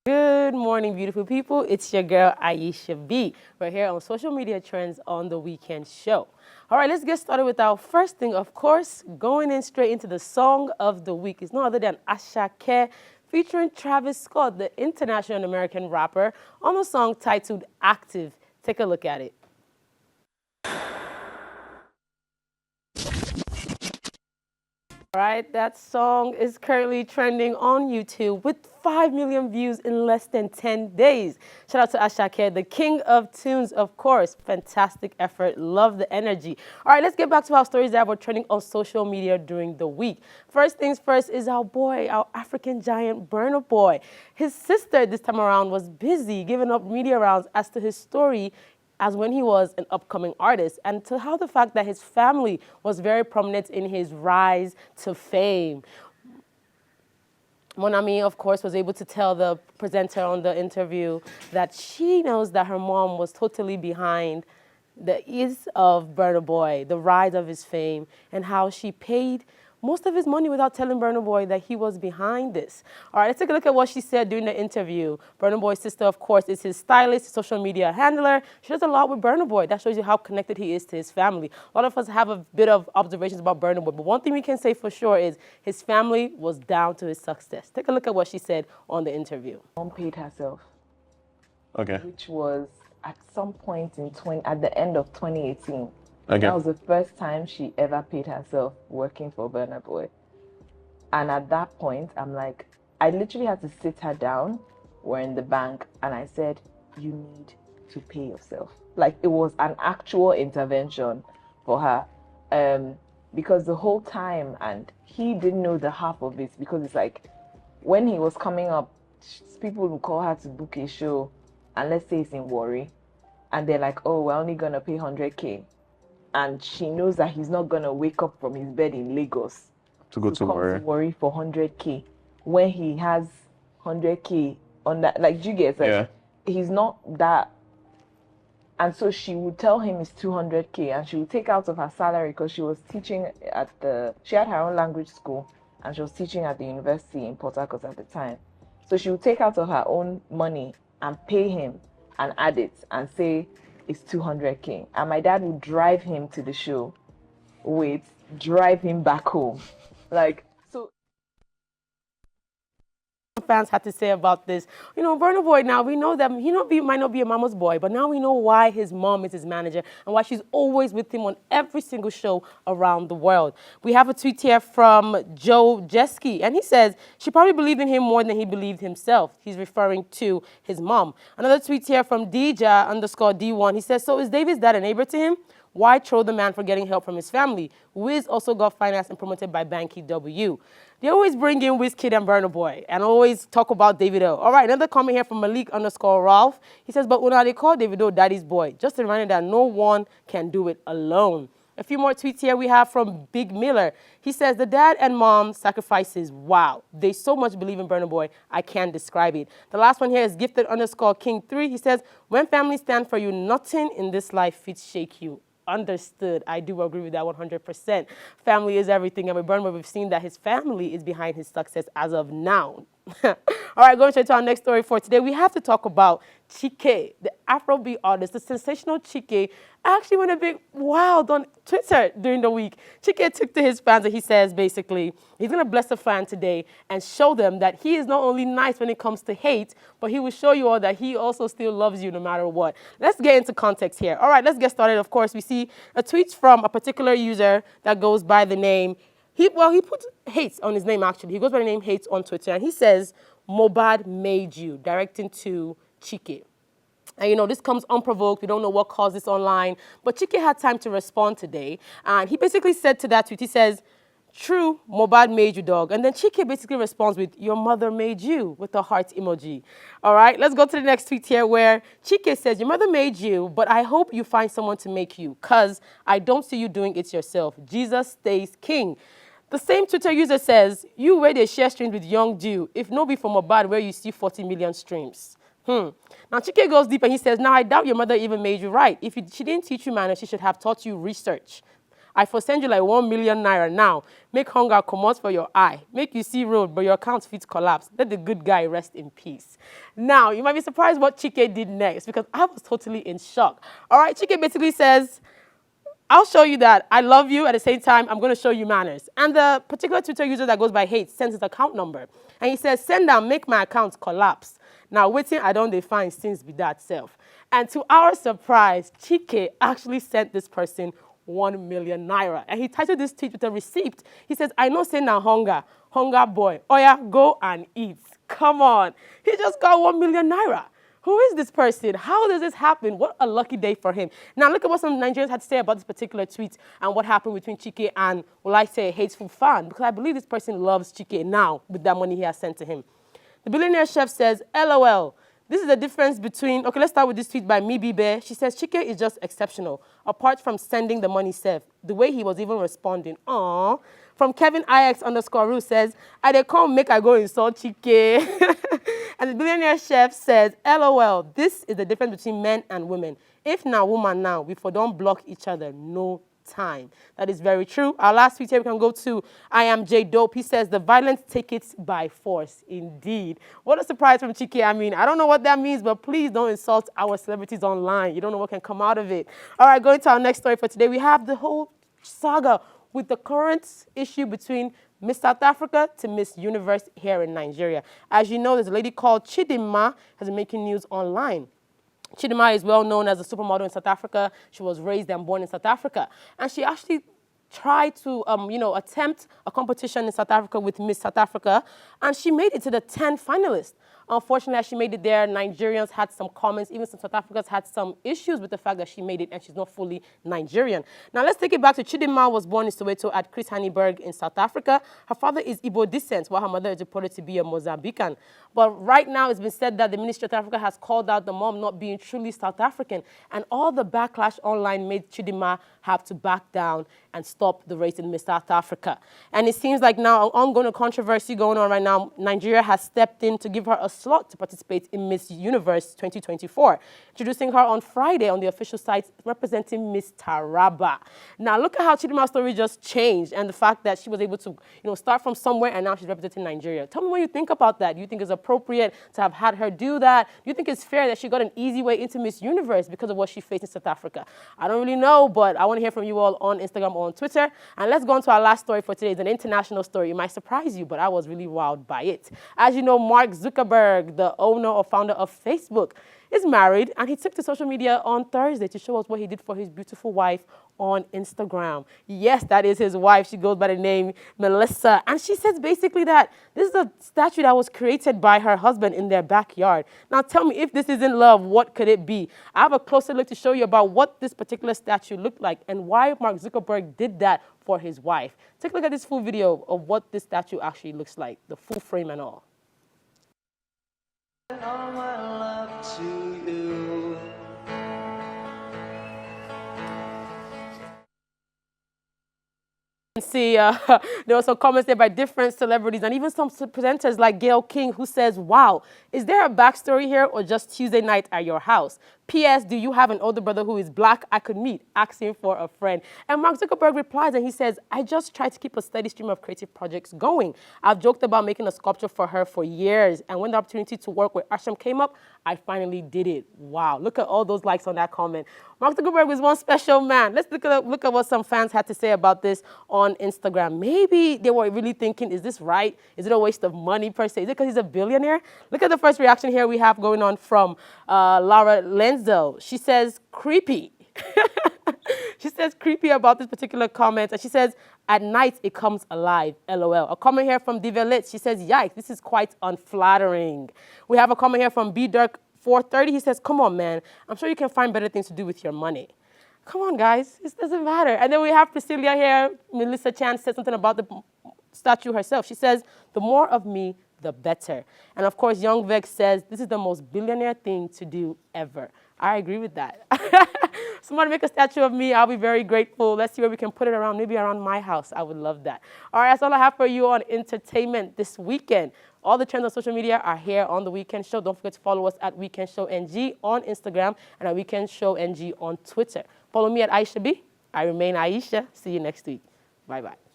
Good morning, beautiful people. It's your girl, Aisha B. We're here on Social Media Trends on the Weekend Show. All right, let's get started with our first thing, of course, going in straight into the song of the week. It's no other than Aisha featuring Travis Scott, the international American rapper, on a song titled Active. Take a look at it. Right, that song is currently trending on YouTube with 5 million views in less than 10 days. Shout out to Aisha, the king of tunes, of course. Fantastic effort. Love the energy. All right, let's get back to our stories that were trending on social media during the week. First things first is our boy, our African giant Burna Boy. His sister this time around was busy giving up media rounds as to his story as when he was an upcoming artist, and to how the fact that his family was very prominent in his rise to fame. Monami, of course, was able to tell the presenter on the interview that she knows that her mom was totally behind the ease of Burna Boy, the rise of his fame, and how she paid most of his money without telling Burna Boy that he was behind this. All right, let's take a look at what she said during the interview. Burna Boy's sister, of course, is his stylist, his social media handler. She does a lot with Burna Boy. That shows you how connected he is to his family. A lot of us have a bit of observations about Burna Boy, but one thing we can say for sure is his family was down to his success. Take a look at what she said on the interview. Mom paid herself. Okay. Which was at some point at the end of 2018. Okay. That was the first time she ever paid herself working for Burna Boy. And at that point, I'm like, I literally had to sit her down. We're in the bank, and I said, you need to pay yourself. Like, it was an actual intervention for her. Because the whole time, and he didn't know the half of it, because it's like, when he was coming up, people would call her to book a show, and let's say it's in Warri, and they're like, oh, we're only gonna pay 100K. And she knows that he's not gonna wake up from his bed in Lagos to go to Warri. Warri for 100K when he has 100K on that. Like, do you get it? Yeah. He's not that. And so she would tell him it's 200K, and she would take out of her salary, because she was teaching she had her own language school, and she was teaching at the university in Port Harcourt at the time. So she would take out of her own money and pay him and add it and say it's 200K. And my dad would drive him to the show, drive him back home. Like, so Fans had to say about this. You know, Burna Boy, now we know that he might not be a mama's boy, but now we know why his mom is his manager and why she's always with him on every single show around the world. We have a tweet here from Joe Jeski, and he says she probably believed in him more than he believed himself. He's referring to his mom. Another tweet here from DJ_D1. He says, so is David's dad a neighbor to him? Why troll the man for getting help from his family? Wiz also got financed and promoted by Banky W. They always bring in Wizkid and Burna Boy and always talk about Davido. All right, another comment here from Malik_Ralph. He says, but when they call Davido daddy's boy, just a reminder that no one can do it alone. A few more tweets here we have from Big Miller. He says, the dad and mom sacrifices, wow. They so much believe in Burna Boy, I can't describe it. The last one here is Gifted_King3. He says, when family stand for you, nothing in this life fits shake you. Understood. I do agree with that 100%. Family is everything. And with Burna Boy, we've seen that his family is behind his success as of now. All right, going straight to our next story for today. We have to talk about Chike, the Afrobeat artist, the sensational Chike, actually went a bit wild on Twitter during the week. Chike took to his fans and he says, basically, he's going to bless a fan today and show them that he is not only nice when it comes to hate, but he will show you all that he also still loves you no matter what. Let's get into context here. All right, let's get started. Of course, we see a tweet from a particular user that goes by the name he put hates on his name, actually. He goes by the name Hates on Twitter, and he says, Mobad made you, directing to Chike. And, you know, this comes unprovoked. We don't know what caused this online. But Chike had time to respond today, and he basically said to that tweet, he says, true, Mobad made you, dog. And then Chike basically responds with, your mother made you, with a heart emoji. All right, let's go to the next tweet here where Chike says, your mother made you, but I hope you find someone to make you, because I don't see you doing it yourself. Jesus stays king. The same Twitter user says, you where they share streams with Young Jew, if no be from a bad where you see 40 million streams. Now, Chike goes deep and he says, now I doubt your mother even made you right. If she didn't teach you manners, she should have taught you research. I for send you like 1 million naira now. Make hunger come out for your eye. Make you see road, but your account fit collapse. Let the good guy rest in peace. Now, you might be surprised what Chike did next because I was totally in shock. All right, Chike basically says, I'll show you that I love you. At the same time, I'm going to show you manners. And the particular Twitter user that goes by hate sends his account number. And he says, send down, make my account collapse. Now, waiting, I don't define since be that self. And to our surprise, Chike actually sent this person 1 million naira. And he titled this tweet with a receipt. He says, I know say now hunger boy. Oh yeah, go and eat. Come on. He just got 1 million naira. Who is this person? How does this happen? What a lucky day for him. Now, look at what some Nigerians had to say about this particular tweet and what happened between Chike and, well, I say, a hateful fan, because I believe this person loves Chike now with that money he has sent to him. The billionaire chef says, LOL, this is the difference between, okay, let's start with this tweet by Mibi Bear. She says, Chike is just exceptional, apart from sending the money Seth, the way he was even responding. Aww. From Kevin IX_Ru says, I dey come make I go insult Chike. And the billionaire chef says, LOL, this is the difference between men and women. If now woman now, we for don't block each other, no time. That is very true. Our last tweet here we can go to I am J Dope. He says the violence take it by force. Indeed. What a surprise from Chike. I mean, I don't know what that means, but please don't insult our celebrities online. You don't know what can come out of it. All right, going to our next story for today. We have the whole saga with the current issue between Miss South Africa to Miss Universe here in Nigeria. As you know, there's a lady called Chidinma has been making news online. Chidinma is well known as a supermodel in South Africa. She was raised and born in South Africa. And she actually tried to, attempt a competition in South Africa with Miss South Africa. And she made it to the 10 finalists. Unfortunately, as she made it there, Nigerians had some comments. Even some South Africans had some issues with the fact that she made it and she's not fully Nigerian. Now, let's take it back to Chidinma was born in Soweto at Chris Hanniberg in South Africa. Her father is Igbo descent, while her mother is reported to be a Mozambican. But right now, it's been said that the Ministry of South Africa has called out the mom not being truly South African. And all the backlash online made Chidinma have to back down and stop the race in Miss South Africa. And it seems like now an ongoing controversy going on right now. Nigeria has stepped in to give her a slot to participate in Miss Universe 2024, introducing her on Friday on the official site representing Miss Taraba. Now look at how Chidinma's story just changed and the fact that she was able to start from somewhere and now she's representing Nigeria. Tell me what you think about that. Do you think it's appropriate to have had her do that? Do you think it's fair that she got an easy way into Miss Universe because of what she faced in South Africa? I don't really know, but I want to hear from you all on Instagram or on Twitter. And let's go on to our last story for today. It's an international story. It might surprise you, but I was really wowed by it. As you know, Mark Zuckerberg, the owner or founder of Facebook, is married, and he took to social media on Thursday to show us what he did for his beautiful wife on Instagram. Yes, that is his wife. She goes by the name Melissa, and she says basically that this is a statue that was created by her husband in their backyard. Now tell me, if this isn't love, what could it be? I have a closer look to show you about what this particular statue looked like and why Mark Zuckerberg did that for his wife. Take a look at this full video of what this statue actually looks like, the full frame and all. All my love to you. See, there were some comments there by different celebrities and even some presenters like Gayle King, who says, wow, is there a backstory here or just Tuesday night at your house? P.S. Do you have an older brother who is black I could meet? Asking for a friend. And Mark Zuckerberg replies and he says, I just try to keep a steady stream of creative projects going. I've joked about making a sculpture for her for years. And when the opportunity to work with Asham came up, I finally did it. Wow, look at all those likes on that comment. Mark Zuckerberg is one special man. Let's look at what some fans had to say about this on Instagram. Maybe they were really thinking, is this right? Is it a waste of money per se? Is it because he's a billionaire? Look at the first reaction here we have going on from Laura Lenzel. She says, creepy. She says creepy about this particular comment. And she says, at night it comes alive, LOL. A comment here from Divelit. She says, yikes, this is quite unflattering. We have a comment here from B Dirk 430. He says, come on, man. I'm sure you can find better things to do with your money. Come on, guys. This doesn't matter. And then we have Priscilla here. Melissa Chan said something about the statue herself. She says, the more of me, the better. And of course, Young Vex says, this is the most billionaire thing to do ever. I agree with that. Somebody make a statue of me. I'll be very grateful. Let's see where we can put it around, maybe around my house. I would love that. All right, that's all I have for you on entertainment this weekend. All the trends on social media are here on The Weekend Show. Don't forget to follow us at Weekend Show NG on Instagram and at Weekend Show NG on Twitter. Follow me at Aisha B. I remain Aisha. See you next week. Bye-bye.